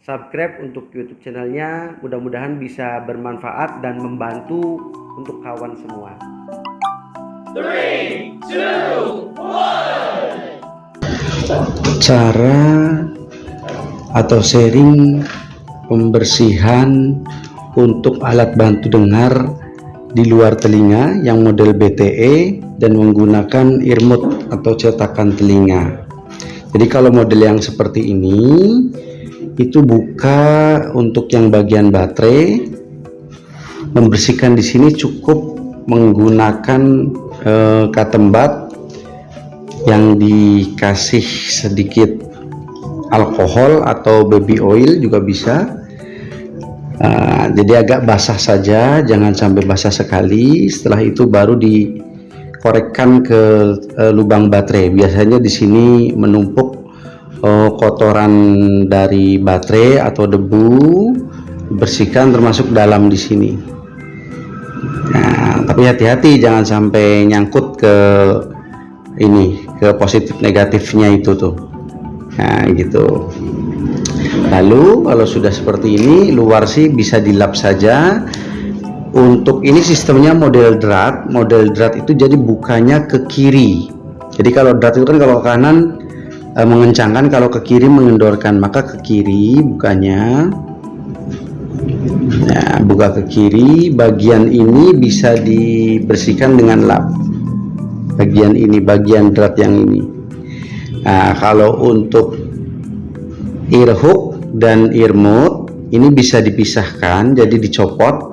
subscribe untuk YouTube channelnya. Mudah-mudahan bisa bermanfaat dan membantu untuk kawan semua. 3, 2, 1. Cara atau sharing pembersihan untuk alat bantu dengar di luar telinga yang model BTE dan menggunakan earmod atau cetakan telinga. Jadi kalau model yang seperti ini itu buka untuk yang bagian baterai, membersihkan di sini cukup menggunakan cotton bud yang dikasih sedikit alkohol atau baby oil juga bisa. Jadi agak basah saja, jangan sampai basah sekali. Setelah itu baru dikorekkan ke lubang baterai. Biasanya di sini menumpuk kotoran dari baterai atau debu, dibersihkan termasuk dalam di sini. Nah, tapi hati-hati jangan sampai nyangkut ke ini, ke positif negatifnya itu tuh. Nah, gitu. Lalu kalau sudah seperti ini, luar sih bisa dilap saja. Untuk ini sistemnya model drat. Model drat itu jadi bukanya ke kiri. Jadi kalau drat itu kan kalau ke kanan mengencangkan, kalau ke kiri mengendorkan, maka ke kiri bukanya. Nah, buka ke kiri. Bagian ini bisa dibersihkan dengan lap. Bagian ini, bagian drat yang ini. Nah, kalau untuk ear hook dan ear mode ini bisa dipisahkan, jadi dicopot.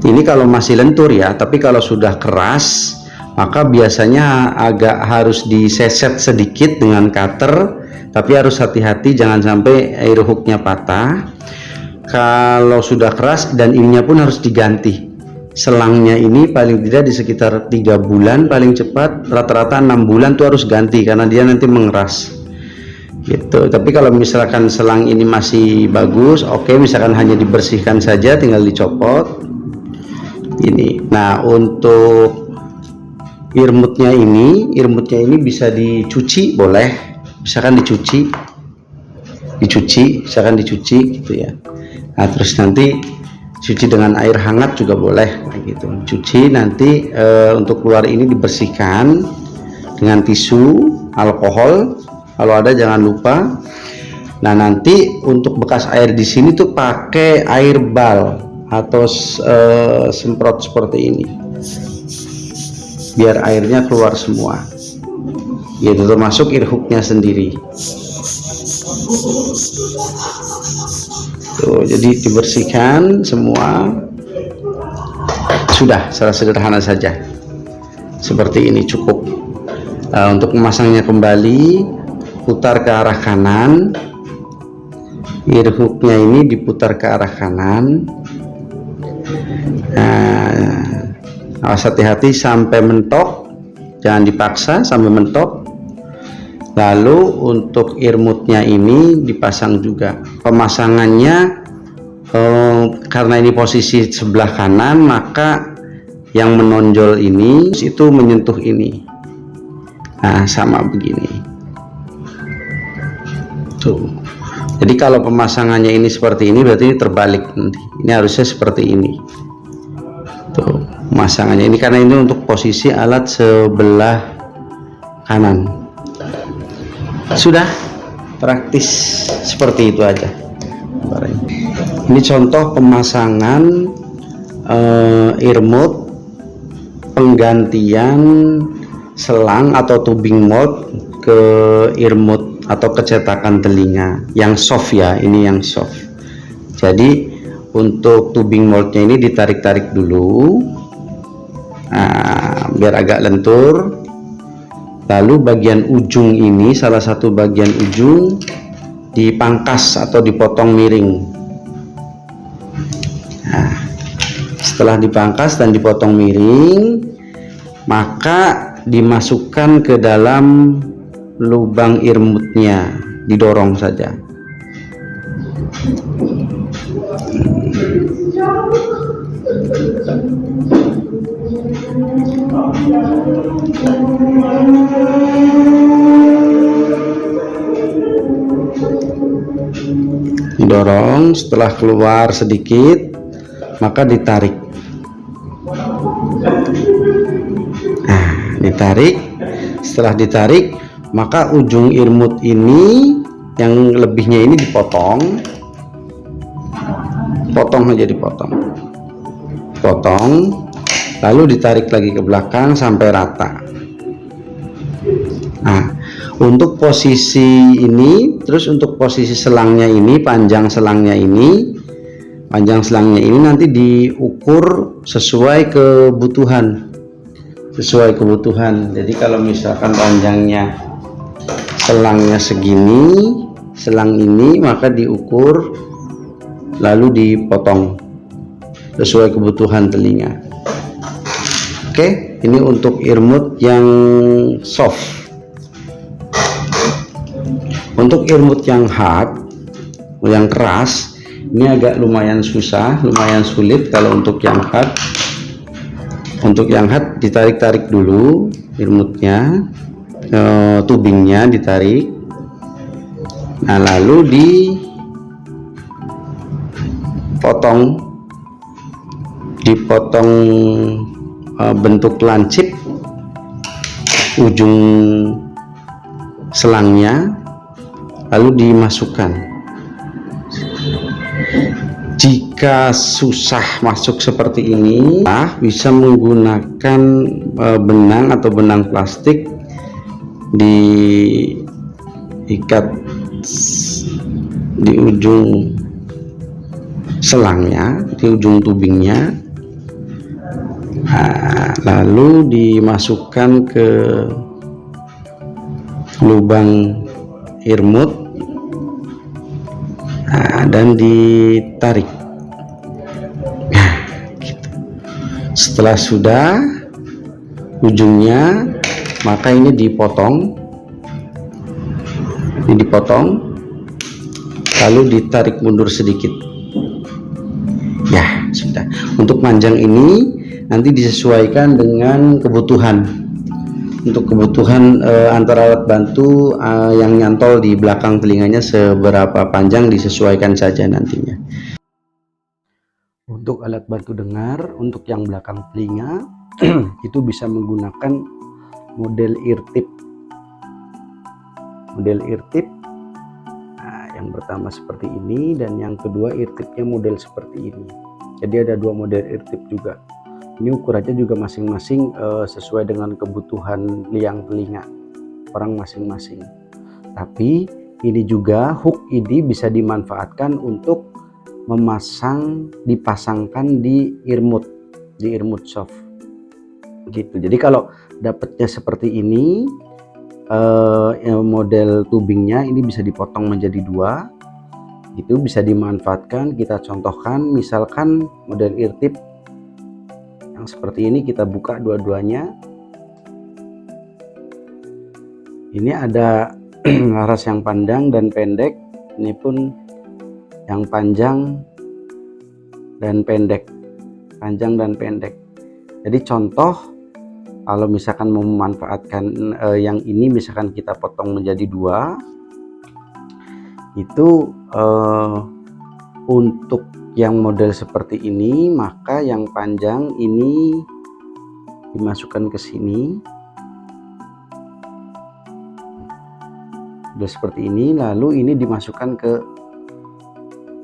Ini kalau masih lentur ya, tapi kalau sudah keras maka biasanya agak harus diseset sedikit dengan cutter, tapi harus hati-hati jangan sampai ear hooknya patah. Kalau sudah keras dan ininya pun harus diganti. Selangnya ini paling tidak di sekitar 3 bulan, paling cepat rata-rata 6 bulan tuh harus ganti karena dia nanti mengeras gitu. Tapi kalau misalkan selang ini masih bagus, oke, misalkan hanya dibersihkan saja, tinggal dicopot ini. Nah, untuk earmudnya ini bisa dicuci, boleh, misalkan dicuci gitu ya. Nah, terus nanti cuci dengan air hangat juga boleh, gitu. Cuci nanti untuk keluar ini dibersihkan dengan tisu, alkohol kalau ada jangan lupa. Nah, nanti untuk bekas air di sini tuh pakai air bal atau semprot seperti ini, biar airnya keluar semua. Gitu, termasuk ear hooknya sendiri. Tuh, jadi dibersihkan semua. Sudah, secara sederhana saja seperti ini cukup. Untuk memasangnya kembali, putar ke arah kanan. Ear hooknya ini diputar ke arah kanan. Nah, awas hati-hati sampai mentok, jangan dipaksa sampai mentok. Lalu untuk earmudnya ini dipasang juga. Pemasangannya karena ini posisi sebelah kanan, maka yang menonjol ini itu menyentuh ini. Nah, sama begini. Tuh. Jadi kalau pemasangannya ini seperti ini, berarti ini terbalik nanti. Ini harusnya seperti ini. Tuh, pemasangannya ini karena ini untuk posisi alat sebelah kanan. Sudah, praktis seperti itu aja. Ini contoh pemasangan earmod, penggantian selang atau tubing mold ke earmod atau kecetakan telinga yang soft ya. Ini yang soft. Jadi untuk tubing moldnya ini ditarik-tarik dulu, biar agak lentur. Lalu bagian ujung ini, salah satu bagian ujung dipangkas atau dipotong miring. Nah, setelah dipangkas dan dipotong miring, maka dimasukkan ke dalam lubang earmudnya, didorong saja. Didorong, setelah keluar sedikit maka ditarik. Nah, ditarik. Setelah ditarik maka ujung irmut ini yang lebihnya ini dipotong. Potong aja, dipotong. Potong, lalu ditarik lagi ke belakang sampai rata. Nah, untuk posisi ini, terus untuk posisi selangnya ini, panjang selangnya ini nanti diukur sesuai kebutuhan. Jadi kalau misalkan panjangnya selangnya segini, selang ini, maka diukur lalu dipotong sesuai kebutuhan telinga. Oke, ini untuk irmut yang soft. Untuk irmut yang hard, yang keras, ini agak lumayan susah, lumayan sulit. Kalau untuk yang hard, ditarik-tarik dulu irmutnya, tubingnya ditarik. Nah, lalu dipotong bentuk lancip ujung selangnya, lalu dimasukkan. Jika susah masuk seperti ini, bisa menggunakan benang atau benang plastik, diikat di ujung selangnya, di ujung tubingnya, lalu dimasukkan ke lubang irmut, dan ditarik. Nah, gitu. Setelah sudah ujungnya, maka ini dipotong, lalu ditarik mundur sedikit. Ya, sudah. Untuk panjang ini nanti disesuaikan dengan kebutuhan. Untuk kebutuhan antara alat bantu yang nyantol di belakang telinganya seberapa panjang, disesuaikan saja nantinya. Untuk alat bantu dengar, untuk yang belakang telinga itu bisa menggunakan model ear tip. Yang pertama seperti ini, dan yang kedua ear tipnya model seperti ini. Jadi ada dua model ear tip juga. Ini ukurannya juga masing-masing sesuai dengan kebutuhan liang telinga orang masing-masing. Tapi ini juga hook ini bisa dimanfaatkan untuk dipasangkan di irmut soft gitu. Jadi kalau dapatnya seperti ini, model tubingnya ini bisa dipotong menjadi dua, itu bisa dimanfaatkan. Kita contohkan, misalkan model ear tip yang seperti ini, kita buka dua-duanya. Ini ada laras yang panjang dan pendek, ini pun yang panjang dan pendek. Jadi contoh, kalau misalkan mau memanfaatkan yang ini, misalkan kita potong menjadi dua, itu untuk yang model seperti ini, maka yang panjang ini dimasukkan ke sini, udah seperti ini. Lalu ini dimasukkan ke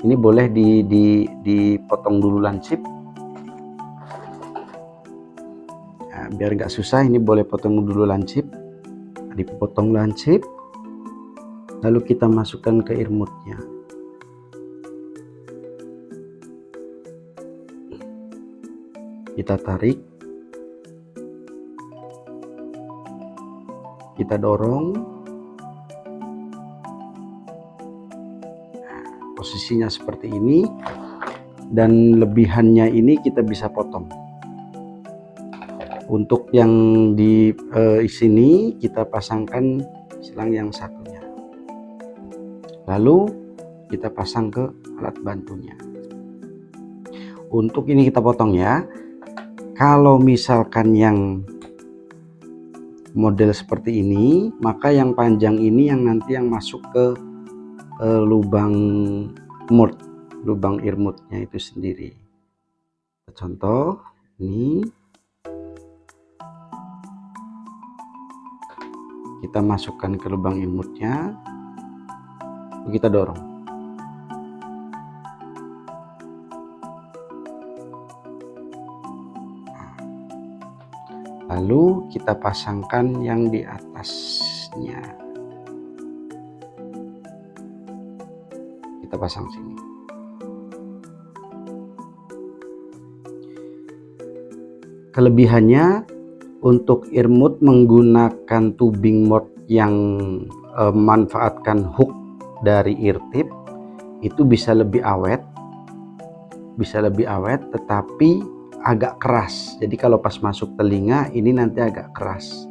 ini, boleh dipotong dulu lancip. Nah, biar nggak susah, ini boleh potong dulu lancip, dipotong lancip, lalu kita masukkan ke irmutnya. Kita tarik, kita dorong. Nah, posisinya seperti ini, dan lebihannya ini kita bisa potong. Untuk yang di sini kita pasangkan selang yang satunya, lalu kita pasang ke alat bantunya. Untuk ini kita potong ya. Kalau misalkan yang model seperti ini, maka yang panjang ini yang nanti yang masuk ke lubang murt, lubang earmutnya itu sendiri. Contoh ini kita masukkan ke lubang earmutnya, kita dorong. Lalu kita pasangkan yang di atasnya. Kita pasang sini. Kelebihannya untuk earmut menggunakan tubing mort yang memanfaatkan hook dari ear tip itu bisa lebih awet, tetapi agak keras. Jadi kalau pas masuk telinga ini nanti agak keras,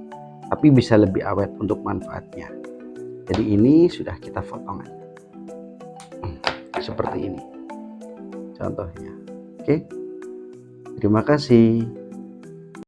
tapi bisa lebih awet untuk manfaatnya. Jadi ini sudah kita potong seperti ini contohnya. Oke, terima kasih.